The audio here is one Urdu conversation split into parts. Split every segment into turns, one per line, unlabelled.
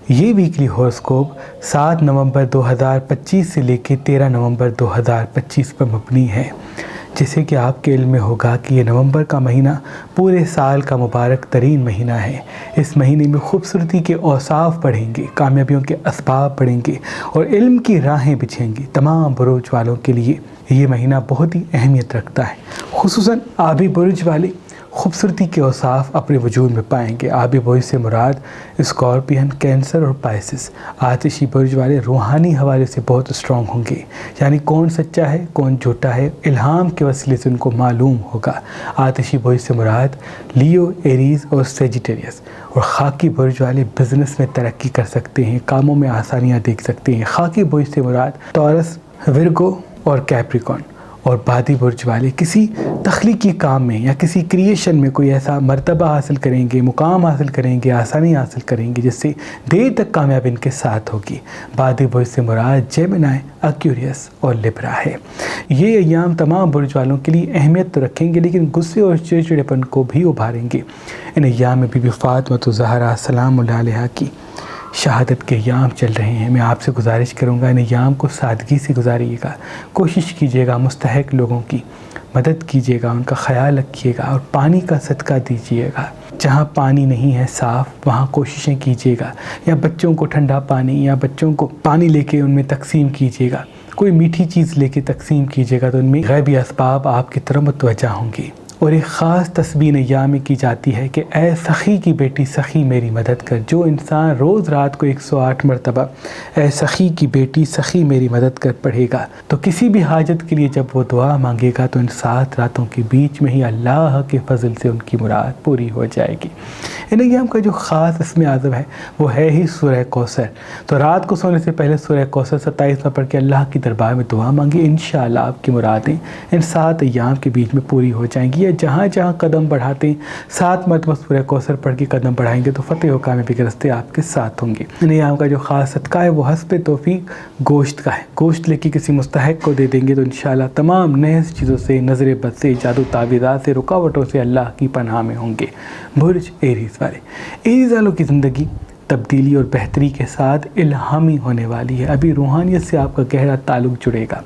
یہ ویکلی ہوراسکوپ 7 نومبر 2025 سے لے کے 13 نومبر 2025 پر مبنی ہے، جیسے کہ آپ کے علم میں ہوگا کہ یہ نومبر کا مہینہ پورے سال کا مبارک ترین مہینہ ہے۔ اس مہینے میں خوبصورتی کے اوصاف بڑھیں گے، کامیابیوں کے اسباب بڑھیں گے اور علم کی راہیں بچھیں گی۔ تمام برج والوں کے لیے یہ مہینہ بہت ہی اہمیت رکھتا ہے، خصوصاً آبی برج والے خوبصورتی کے اوصاف اپنے وجود میں پائیں گے۔ آبی برج سے مراد اسکارپین، کینسر اور پائسس۔ آتشی برج والے روحانی حوالے سے بہت اسٹرانگ ہوں گے، یعنی کون سچا ہے کون جھوٹا ہے الہام کے وسیلے سے ان کو معلوم ہوگا۔ آتشی برج سے مراد لیو، ایریز اور سیجیٹیریس۔ اور خاکی برج والے بزنس میں ترقی کر سکتے ہیں، کاموں میں آسانیاں دیکھ سکتے ہیں۔ خاکی برج سے مراد ٹورس، ورگو اور کیپریکارن۔ اور بادی برج والے کسی تخلیقی کام میں یا کسی کریشن میں کوئی ایسا مرتبہ حاصل کریں گے، مقام حاصل کریں گے، آسانی حاصل کریں گے جس سے دیر تک کامیابی ان کے ساتھ ہوگی۔ بادی برج سے مراد جیمنائی، ایکویریس اور لبرا ہے۔ یہ ایام تمام برج والوں کے لیے اہمیت تو رکھیں گے، لیکن غصے اور چڑچڑےپن کو بھی ابھاریں گے۔ ان ایام میں بی بی فاطمہ زہرا سلام اللہ علیہا کی شہادت کے ایام چل رہے ہیں۔ میں آپ سے گزارش کروں گا ان ایام کو سادگی سے گزاریے گا، کوشش کیجیے گا مستحق لوگوں کی مدد کیجیے گا، ان کا خیال رکھیے گا اور پانی کا صدقہ دیجیے گا۔ جہاں پانی نہیں ہے صاف وہاں کوششیں کیجیے گا، یا بچوں کو ٹھنڈا پانی یا بچوں کو پانی لے کے ان میں تقسیم کیجیے گا، کوئی میٹھی چیز لے کے تقسیم کیجیے گا، تو ان میں غیبی اسباب آپ کی طرف متوجہ ہوں گے۔ اور ایک خاص تسبیح ایام میں کی جاتی ہے کہ اے سخی کی بیٹی سخی میری مدد کر۔ جو انسان روز رات کو 108 مرتبہ اے سخی کی بیٹی سخی میری مدد کر پڑھے گا تو کسی بھی حاجت کے لیے جب وہ دعا مانگے گا تو ان 7 راتوں کے بیچ میں ہی اللہ کے فضل سے ان کی مراد پوری ہو جائے گی۔ ان ایام کا جو خاص اسم اعظم ہے وہ ہے ہی سورہ کوثر۔ تو رات کو سونے سے پہلے سورہ کوثر 27 میں پڑھ کے اللہ کی دربار میں دعا مانگی، انشاءاللہ آپ کی مرادیں ان 7 ایام کے بیچ میں پوری ہو جائیں گی۔ یا جہاں جہاں قدم بڑھاتے ہیں 7 مرتبہ سورہ کوثر پڑھ کے قدم بڑھائیں گے تو فتح و کامیابی کے راستے آپ کے ساتھ ہوں گے۔ ان ایام کا جو خاص صدقہ ہے وہ حسب توفیق گوشت کا ہے۔ گوشت لے کے کسی مستحق کو دے دیں گے تو انشاءاللہ تمام نحس چیزوں سے، نظر بد سے، جادو تعویذات سے، رکاوٹوں سے اللہ کی پناہ میں ہوں گے۔ برج ایریز والے، ایریز والوں کی زندگی تبدیلی اور بہتری کے ساتھ الہامی ہونے والی ہے۔ ابھی روحانیت سے آپ کا گہرا تعلق جڑے گا،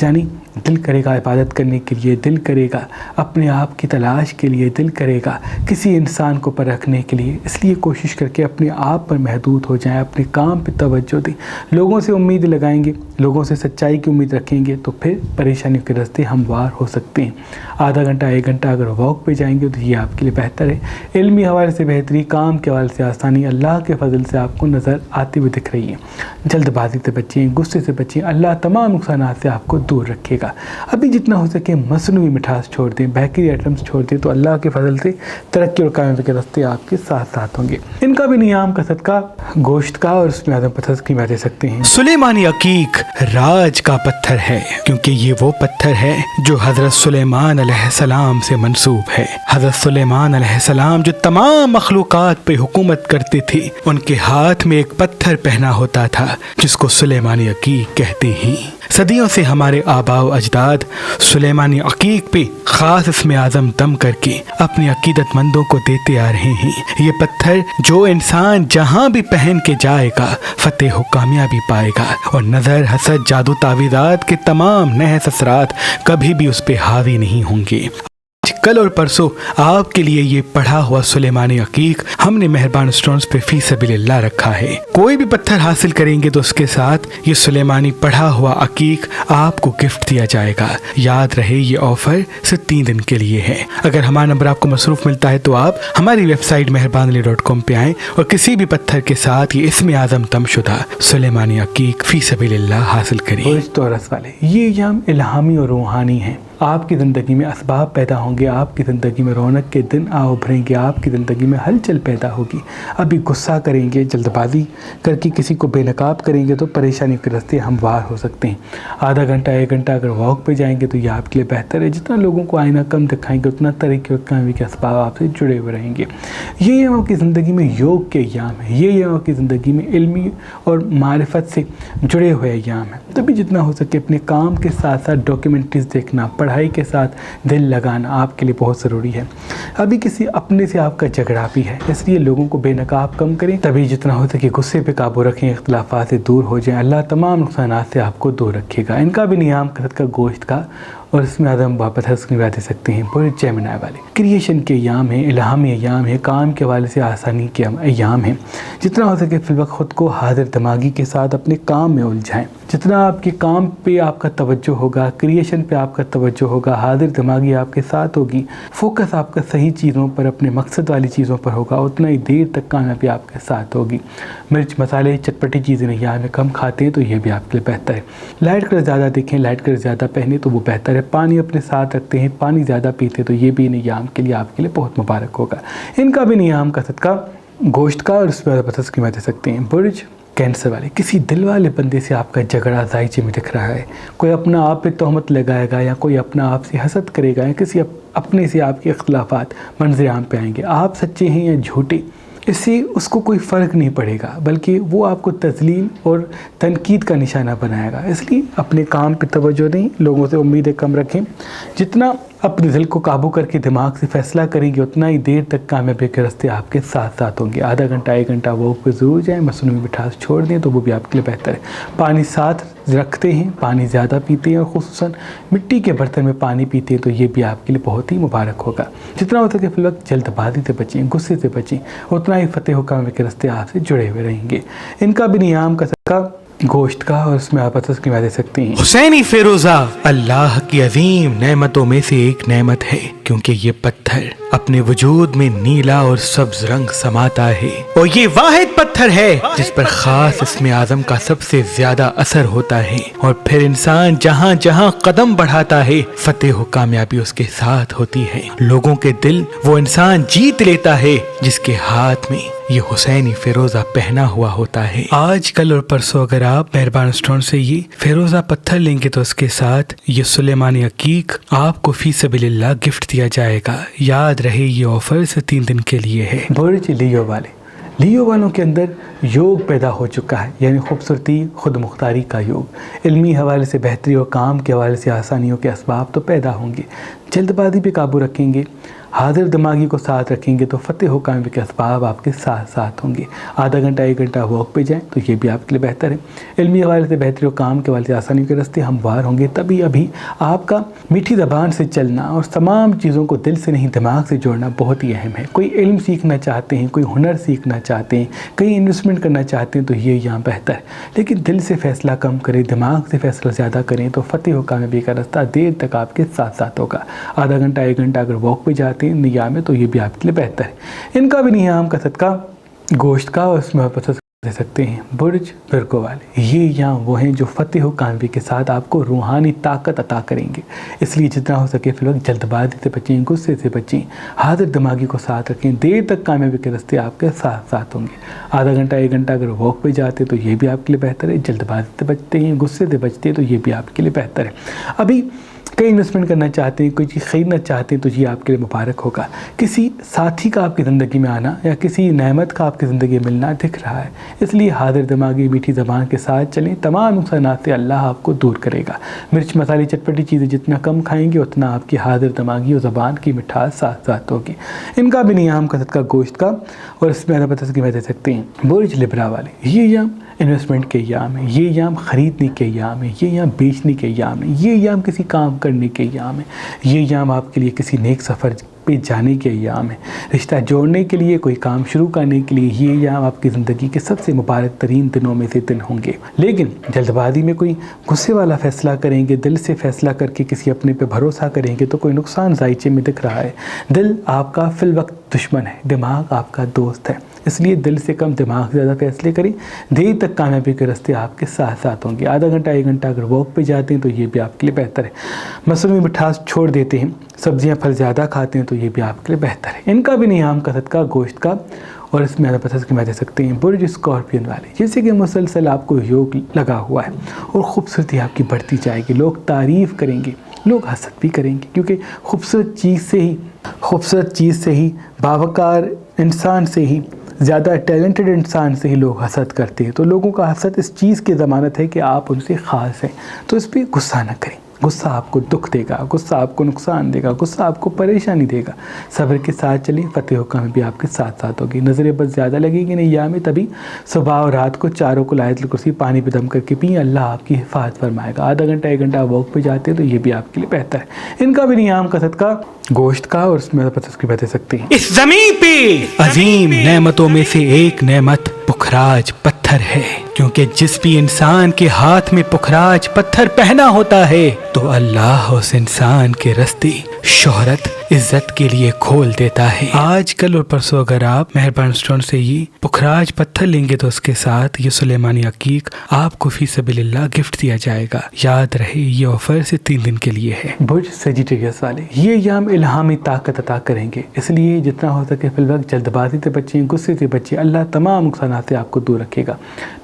یعنی دل کرے گا عبادت کرنے کے لیے، دل کرے گا اپنے آپ کی تلاش کے لیے، دل کرے گا کسی انسان کو پرکھنے کے لیے۔ اس لیے کوشش کر کے اپنے آپ پر محدود ہو جائیں، اپنے کام پہ توجہ دیں۔ لوگوں سے امید لگائیں گے، لوگوں سے سچائی کی امید رکھیں گے تو پھر پریشانیوں کے راستے ہموار ہو سکتے ہیں۔ آدھا گھنٹہ 1 گھنٹہ اگر واک پہ جائیں گے تو یہ آپ کے لیے بہتر ہے۔ علمی حوالے سے بہتری، کام کے حوالے سے آسانی اللہ کے فضل سے آپ کو نظر آتی ہوئی دکھ رہی ہے۔ جلد بازی سے بچیں، غصے سے بچیں، اللہ تمام نقصانات سے آپ کو دور رکھے گا۔ ابھی جتنا ہو سکے مصنوعی مٹھاس چھوڑ دیں، بیکری آئٹمس چھوڑ دیں تو اللہ کے فضل سے ترقی اور کامیابی کے راستے آپ کے ساتھ ساتھ ہوں گے۔ ان کا بھی نیام کا صدقہ گوشت کا اور اس میں اعظم پتھر کی دے سکتے ہیں۔
سلیمانی عقیق راج کا پتھر ہے، کیونکہ یہ وہ پتھر ہے جو حضرت سلیمان علیہ السلام سے منسوب ہے۔ حضرت سلیمان علیہ السلام جو تمام مخلوقات پہ حکومت کرتے تھے، ان کے ہاتھ میں ایک پتھر پہنا ہوتا تھا جس کو سلیمانی عقیق کہتے ہیں۔ صدیوں سے ہمارے آباء و اجداد سلیمانی عقیق پہ خاص اسم اعظم دم کر کے اپنے عقیدت مندوں کو دیتے آ رہے ہیں۔ یہ پتھر جو انسان جہاں بھی پہن کے جائے گا فتح و کامیابی پائے گا، اور نظر، حسد، جادو تعویذات کے تمام نحس اثرات کبھی بھی اس پہ حاوی نہیں ہوں گے۔ کل اور پرسوں آپ کے لیے یہ پڑھا ہوا سلیمانی عقیق ہم نے مہربان اسٹونز پہ فی سبیل اللہ رکھا ہے۔ کوئی بھی پتھر حاصل کریں گے تو اس کے ساتھ یہ سلیمانی پڑھا ہوا عقیق آپ کو گفٹ دیا جائے گا۔ یاد رہے یہ آفر صرف 3 دن کے لیے ہے۔ اگر ہمارا نمبر آپ کو مصروف ملتا ہے تو آپ ہماری ویب سائٹ meherbanali.com پہ آئیں اور کسی بھی پتھر کے ساتھ یہ اسم اعظم دم شدہ سلیمانی عقیق فی سبیل اللہ حاصل کریں۔
برج توراس والے، یہ ایام الہامی اور روحانی ہیں۔ آپ کی زندگی میں اسباب پیدا ہوں گے، آپ کی زندگی میں رونق کے دن ابھریں گے، آپ کی زندگی میں ہلچل پیدا ہوگی۔ ابھی غصہ کریں گے، جلد بازی کر کے کسی کو بے نقاب کریں گے تو پریشانی کے راستے ہموار ہو سکتے ہیں۔ آدھا گھنٹہ 1 گھنٹہ اگر واک پہ جائیں گے تو یہ آپ کے لیے بہتر ہے۔ جتنا لوگوں کو آئینہ کم دکھائیں گے اتنا ترقی اور کامیابی کے اسباب آپ سے جڑے ہوئے رہیں گے۔ یہ ایام آپ کی زندگی میں یوگ کے ایام ہیں، یہ ایام آپ کی زندگی میں علمی اور معرفت سے جڑے ہوئے ایام ہیں۔ تبھی جتنا ہو سکے اپنے کام کے ساتھ ساتھ ڈاکیومنٹریز دیکھنا، پڑھائی پڑھائی کے ساتھ دل لگانا آپ کے لیے بہت ضروری ہے۔ ابھی کسی اپنے سے آپ کا جھگڑا بھی ہے، اس لیے لوگوں کو بے نقاب کم کریں، تبھی جتنا ہو سکے غصے پہ قابو رکھیں، اختلافات سے دور ہو جائیں، اللہ تمام نقصانات سے آپ کو دور رکھے گا۔ ان کا بھی نیام کثرت کا گوشت کا اور اس میں آدم واپس حسن دے سکتے ہیں۔ پورے جیمنائی والے کریشن کے ایام ہیں، الہامی ایام ہیں، کام کے حوالے سے آسانی کے ایام ہیں۔ جتنا ہو سکے فی الوقت خود کو حاضر دماغی کے ساتھ اپنے کام میں الجھائیں۔ جتنا آپ کے کام پہ آپ کا توجہ ہوگا، کریشن پہ آپ کا توجہ ہوگا، حاضر دماغی آپ کے ساتھ ہوگی، فوکس آپ کا صحیح چیزوں پر، اپنے مقصد والی چیزوں پر ہوگا، اتنا ہی دیر تک کامیابی آپ کے ساتھ ہوگی۔ مرچ مسالے چٹپٹی چیزیں نہیں میں کم کھاتے ہیں تو یہ بھی آپ کے لیے بہتر ہے۔ لائٹ کلر زیادہ دیکھیں، لائٹ کلر زیادہ پہنے تو وہ بہتر ہے۔ پانی اپنے ساتھ رکھتے ہیں، پانی زیادہ پیتے تو یہ بھی نیام کے لیے آپ کے لیے بہت مبارک ہوگا۔ ان کا بھی نیام کثرت کا گوشت کا اور اس میں بس کی دے سکتے ہیں۔ برج کینسر والے کسی دل والے بندے سے آپ کا جھگڑا ذائچے میں دکھ رہا ہے، کوئی اپنا آپ پہ تہمت لگائے گا یا کوئی اپنا آپ سے حسد کرے گا یا کسی اپنے سے آپ کے اختلافات منظر عام پہ آئیں گے۔ آپ سچے ہیں یا جھوٹے، اس سے اس کو کوئی فرق نہیں پڑے گا، بلکہ وہ آپ کو تذلیل اور تنقید کا نشانہ بنائے گا۔ اس لیے اپنے کام پہ توجہ دیں، لوگوں سے امیدیں کم رکھیں۔ جتنا اپنے دل کو قابو کر کے دماغ سے فیصلہ کریں گے اتنا ہی دیر تک کامیابی کے راستے آپ کے ساتھ ساتھ ہوں گے۔ آدھا گھنٹہ 1 گھنٹہ واک پہ ضرور جائیں، مصنوعی مٹھاس چھوڑ دیں تو وہ بھی آپ کے لیے بہتر ہے۔ پانی ساتھ رکھتے ہیں، پانی زیادہ پیتے ہیں اور خصوصاً مٹی کے برتن میں پانی پیتے ہیں تو یہ بھی آپ کے لیے بہت ہی مبارک ہوگا۔ جتنا ہو سکے فی الوقت جلد بازی سے بچیں، غصے سے بچیں، اتنا ہی فتح و کامیابی کے راستے آپ سے جڑے ہوئے رہیں گے۔ ان کا بھی نیام کا صدقہ گوشت کا اور اس میں آپ کی دے سکتے ہیں۔
حسینی فیروزہ اللہ کی عظیم نعمتوں میں سے ایک نعمت ہے، کیونکہ یہ پتھر اپنے وجود میں نیلا اور سبز رنگ سماتا ہے، اور یہ واحد پتھر ہے جس پر خاص اسم اعظم کا سب سے زیادہ اثر ہوتا ہے، اور پھر انسان جہاں جہاں قدم بڑھاتا ہے فتح و کامیابی اس کے ساتھ ہوتی ہے۔ لوگوں کے دل وہ انسان جیت لیتا ہے جس کے ہاتھ میں یہ حسینی فیروزہ پہنا ہوا ہوتا ہے۔ آج کل اور پرسوں اگر آپ مہربان اسٹون سے یہ فیروزہ پتھر لیں گے تو اس کے ساتھ یہ سلیمانی عقیق آپ کو فی سبیل اللہ گفٹ دیا جائے گا۔ یاد رہے یہ آفر صرف 3 دن کے لیے ہے۔
برج لیو والے، لیو والوں کے اندر یوگ پیدا ہو چکا ہے، یعنی خوبصورتی خود مختاری کا یوگ۔ علمی حوالے سے بہتری اور کام کے حوالے سے آسانیوں کے اسباب تو پیدا ہوں گے۔ جلد بازی پہ قابو رکھیں گے، حاضر دماغی کو ساتھ رکھیں گے تو فتح و کامیابی کے اسباب آپ کے ساتھ ساتھ ہوں گے۔ آدھا گھنٹہ 1 گھنٹہ واک پہ جائیں تو یہ بھی آپ کے لیے بہتر ہے۔ علمی حوالے سے بہتری اور کام کے حوالے سے آسانیوں کے راستے ہموار ہوں گے۔ تبھی ابھی آپ کا میٹھی زبان سے چلنا اور تمام چیزوں کو دل سے نہیں دماغ سے جوڑنا بہت ہی اہم ہے۔ کوئی علم سیکھنا چاہتے ہیں، کوئی ہنر سیکھنا چاہتے ہیں، کہیں انویسٹمنٹ کرنا چاہتے ہیں تو یہ یہاں بہتر ہے، لیکن دل سے فیصلہ کم کریں، دماغ سے فیصلہ زیادہ کریں تو فتح و کامیابی کا راستہ دیر تک آپ کے ساتھ ساتھ ہوگا۔ آدھا گھنٹہ 1 گھنٹہ اگر واک پہ جاتے ہیں نیام میں تو یہ بھی آپ کے لیے بہتر ہے۔ ان کا بھی نیام کا صدقہ گوشت کا اور اس میں آپ دے سکتے ہیں۔ برج ورگو والے، یہ یہاں وہ ہیں جو فتح و کامیابی کے ساتھ آپ کو روحانی طاقت عطا کریں گے، اس لیے جتنا ہو سکے فی الوقت جلد بازی سے بچیں، غصے سے بچیں، حاضر دماغی کو ساتھ رکھیں، دیر تک کامیابی کے راستے آپ کے ساتھ ساتھ ہوں گے۔ آدھا گھنٹہ 1 گھنٹہ اگر واک پہ جاتے تو یہ بھی آپ کے لیے بہتر ہے، جلد بازی سے بچتے ہیں، غصے سے بچتے ہیں تو یہ بھی آپ کے لیے بہتر ہے۔ ابھی کہیں انویسٹمنٹ کرنا چاہتے ہیں، کوئی چیز خریدنا چاہتے ہیں تو یہ آپ کے لیے مبارک ہوگا۔ کسی ساتھی کا آپ کی زندگی میں آنا یا کسی نعمت کا آپ کی زندگی میں ملنا دکھ رہا ہے، اس لیے حاضر دماغی میٹھی زبان کے ساتھ چلیں، تمام نقصانات سے اللہ آپ کو دور کرے گا۔ مرچ مسالے چٹپٹی چیزیں جتنا کم کھائیں گے اتنا آپ کی حاضر دماغی اور زبان کی مٹھاس ساتھ ساتھ ہوگی۔ ان کا بھی نیام کا صدقہ گوشت کا اور اس میں میں دے سکتے ہیں۔ برج لبرا والے، یہ ایام انویسٹمنٹ کے ایام ہے، یہ ایام خریدنے کے ایام ہے، یہ ایام بیچنے کے ایام ہے، یہ ایام کسی کام کرنے کے ایام ہے، یہ ایام آپ کے لیے کسی نیک سفر پہ جانے کے ایام ہے، رشتہ جوڑنے کے لیے، کوئی کام شروع کرنے کے لیے یہ ایام آپ کی زندگی کے سب سے مبارک ترین دنوں میں سے دن ہوں گے۔ لیکن جلد بازی میں کوئی غصے والا فیصلہ کریں گے، دل سے فیصلہ کر کے کسی اپنے پہ بھروسہ کریں گے تو کوئی نقصان ذائچے میں دکھ رہا ہے۔ دل آپ کا فی الوقت دشمن ہے، دماغ آپ کا دوست ہے، اس لیے دل سے کم دماغ سے زیادہ فیصلے کریں، دیر تک کامیابی کے راستے آپ کے ساتھ ساتھ ہوں گے۔ آدھا گھنٹہ 1 گھنٹہ اگر واک پہ جاتے ہیں تو یہ بھی آپ کے لیے بہتر ہے۔ مصنوعی مٹھاس چھوڑ دیتے ہیں، سبزیاں پھل زیادہ کھاتے ہیں تو یہ بھی آپ کے لیے بہتر ہے۔ ان کا بھی نیام کا صدقہ گوشت کا اور اس میں میں دے سکتے ہیں۔ برج اسکارپین والے، جیسے کہ مسلسل آپ کو یوگ لگا ہوا ہے اور خوبصورتی آپ کی بڑھتی جائے گی، لوگ تعریف کریں گے، لوگ حسد بھی کریں گے، کیونکہ خوبصورت چیز سے ہی باوقار انسان سے ہی زیادہ ٹیلنٹڈ انسان سے ہی لوگ حسد کرتے ہیں، تو لوگوں کا حسد اس چیز کی ضمانت ہے کہ آپ ان سے خاص ہیں، تو اس پہ غصہ نہ کریں، غصہ آپ کو دکھ دے گا، غصہ آپ کو نقصان دے گا، غصہ آپ کو پریشانی دے گا۔ صبر کے ساتھ چلیں، فتح و کامیابی آپ کے ساتھ ساتھ ہوگی۔ نظریں بس زیادہ لگے گی نہیں میں تبھی صبح اور رات کو چاروں کو آیت الکرسی پانی پہ دم کر کے پئیں، اللہ آپ کی حفاظت فرمائے گا۔ آدھا گھنٹہ 1 گھنٹہ واک پہ جاتے ہیں تو یہ بھی آپ کے لیے بہتر ہے۔ ان کا بھی نیام کا صدقہ گوشت کا اور اس میں پتہ کی بتا سکتے ہیں۔
اس زمین پہ عظیم نعمتوں میں سے ایک نعمت پخراج پتھر ہے، کیونکہ جس بھی انسان کے ہاتھ میں پخراج پتھر پہنا ہوتا ہے تو اللہ اس انسان کے راستے شہرت عزت کے لیے کھول دیتا ہے۔ آج کل اور پرسوں اگر آپ مہربان اسٹون سے یہ پخراج پتھر لیں گے تو اس کے ساتھ یہ سلیمانی عقیق آپ کو فی سبیل اللہ گفٹ دیا جائے گا۔ یاد رہے یہ آفر سے 3 دن کے لیے ہے۔
برج سیجیٹیریس والے یہ ایام الہامی طاقت عطا کریں گے، اس لیے جتنا ہو سکے فی الوقت جلد بازی سے بچیں، غصے سے بچیں۔ اللہ تمام نقصانات سے آپ کو دور رکھے گا۔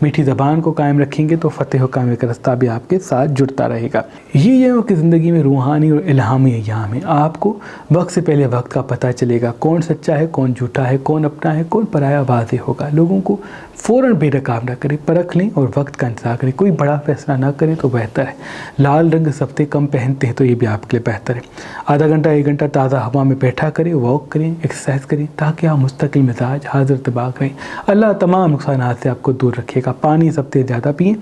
میٹھی زبان کو قائم رکھیں گے تو فتح و کامیابی کا راستہ بھی آپ کے ساتھ جڑتا رہے گا۔ یہ ایام کی زندگی میں روحانی اور الہامی ایام ہے۔ آپ کو وقت سے پہلے وقت کا پتہ چلے گا، کون سچا ہے کون جھوٹا ہے، کون اپنا ہے کون پرایا واضح ہوگا۔ لوگوں کو فوراً بے نقاب نہ کریں، پرکھ لیں اور وقت کا انتظار کریں۔ کوئی بڑا فیصلہ نہ کریں تو بہتر ہے۔ لال رنگ سفتے کم پہنتے ہیں تو یہ بھی آپ کے لیے بہتر ہے۔ آدھا گھنٹہ 1 گھنٹہ تازہ ہوا میں بیٹھا کریں، واک کریں، ایکسرسائز کریں تاکہ آپ مستقل مزاج حاضر دماغ رہیں۔ اللہ تمام نقصانات سے آپ کو دور رکھے گا۔ پانی سفتے زیادہ پئیں،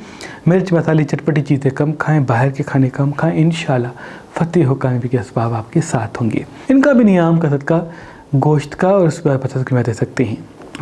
مرچ مسالے چٹپٹی چیزیں کم کھائیں، باہر کے کھانے کم کھائیں۔ انشاءاللہ فتح و کامیابی کے اسباب آپ کے ساتھ ہوں گے۔ ان کا بھی نیام کا صدقہ گوشت کا اور اس پر پتہ میں دے سکتے ہیں۔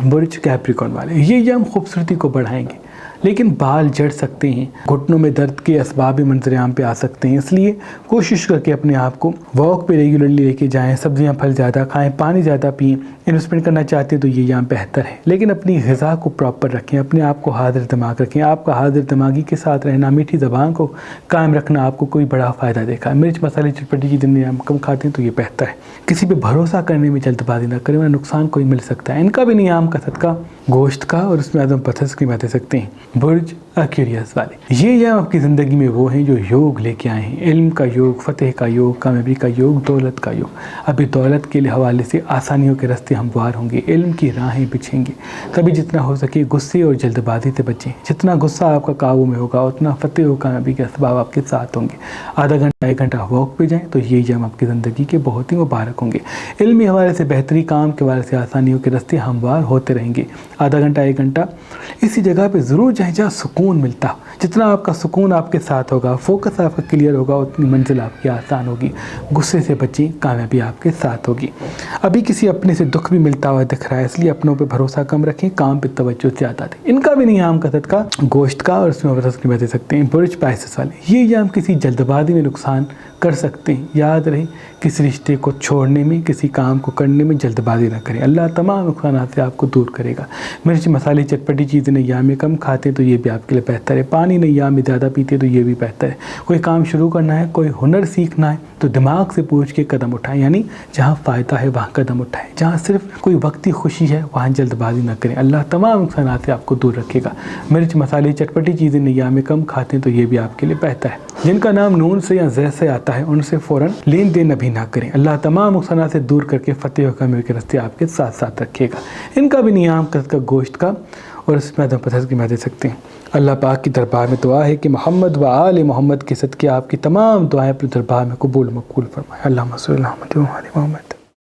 برج کیپریکون والے یہ ایام خوبصورتی کو بڑھائیں گے، لیکن بال جڑ سکتے ہیں، گھٹنوں میں درد کے اسباب بھی منظر عام پہ آ سکتے ہیں۔ اس لیے کوشش کر کے اپنے آپ کو واک پہ ریگولرلی لے کے جائیں، سبزیاں پھل زیادہ کھائیں، پانی زیادہ پئیں۔ انویسٹمنٹ کرنا چاہتے ہیں تو یہ ایام بہتر ہے، لیکن اپنی غذا کو پراپر رکھیں، اپنے آپ کو حاضر دماغ رکھیں۔ آپ کا حاضر دماغی کے ساتھ رہنا، میٹھی زبان کو قائم رکھنا آپ کو کوئی بڑا فائدہ دے گا۔ مرچ مسالے چٹپٹی چیزیں ہم کم کھاتے ہیں تو یہ بہتر ہے۔ کسی پہ بھروسہ کرنے میں جلد بازی نہ کریں ورنہ نقصان کوئی مل سکتا ہے۔ ان کا بھی نیام کا صدقہ گوشت کا اور اس میں اعظم پتھر کی بات دے سکتے ہیں۔ برج ایکویریس والے یہ ایام آپ کی زندگی میں وہ ہیں جو یوگ لے کے آئے ہیں، علم کا یوگ، فتح کا یوگ، کامیابی کا یوگ، دولت کا یوگ۔ ابھی دولت کے حوالے سے آسانیوں کے راستے ہموار ہوں گے، علم کی راہیں بچھیں گے۔ تبھی جتنا ہو سکے غصے اور جلد بازی سے بچیں، جتنا غصہ آپ کا قابو میں ہوگا اتنا فتح و کامیابی کے اسباب آپ کے ساتھ ہوں گے۔ آدھا گھنٹہ 1 گھنٹہ واک پہ جائیں تو یہ ایام آپ کی زندگی کے بہت ہی مبارک ہوں گے۔ علمی حوالے سے بہتری، کام کے حوالے سے آسانیوں کے راستے ہموار ہوتے رہیں گے۔ آدھا گھنٹہ 1 گھنٹہ اسی جگہ پہ ضرور جائیں جہاں سکون ملتا۔ جتنا آپ کا سکون آپ کے ساتھ ہوگا، فوکس آپ کا کلیئر ہوگا، اتنی منزل آپ کی آسان ہوگی۔ غصے سے بچیں، کامیابی آپ کے ساتھ ہوگی۔ ابھی کسی اپنے سے دکھ بھی ملتا ہوا دکھ رہا ہے، اس لیے اپنوں پہ بھروسہ کم رکھیں، کام پہ توجہ زیادہ دیں۔ ان کا بھی نیام کا صدقہ گوشت کا اور اس میں بتا دے سکتے ہیں۔ برج پائسس والے یہ ایام کسی جلد بازی میں نقصان کر سکتے ہیں۔ یاد رہے کسی رشتے کو چھوڑنے میں، کسی کام کو کرنے میں جلد بازی نہ کریں، اللہ تمام نقصانات سے آپ کو دور کرے گا۔ مرچ مسالے چٹپٹی چیزیں ایام میں کم کھاتے تو یہ بھی آپ کے لیے بہتر ہے۔ پانی ایام میں زیادہ پیتے تو یہ بھی بہتر ہے۔ کوئی کام شروع کرنا ہے، کوئی ہنر سیکھنا ہے تو دماغ سے پوچھ کے قدم اٹھائیں، یعنی جہاں فائدہ ہے وہاں قدم اٹھائیں، جہاں صرف کوئی وقتی خوشی ہے وہاں جلد بازی نہ کریں، اللہ تمام نقصانات سے آپ کو دور رکھے گا۔ مرچ مسالے چٹپٹی چیزیں ایام میں کم کھاتے ہیں تو یہ بھی آپ کے لیے بہتر ہے۔ جن کا نام نون سے یا زید سے آتا ہے ان سے فوراً لین دین ابھی نہ کریں، اللہ تمام نقصانات سے دور کر کے فتح و کامیابی کے راستے آپ کے ساتھ ساتھ رکھے گا۔ ان کا بھی نیام کا گوشت کا اور اس میں پتھر کی میں دے سکتے ہیں۔ اللہ پاک کی دربار میں دعا ہے کہ محمد و آل محمد کے صدقے آپ کی تمام دعائیں اپنے دربار میں قبول مقبول فرمائے۔ اللہم صلی علی محمد و آل محمد۔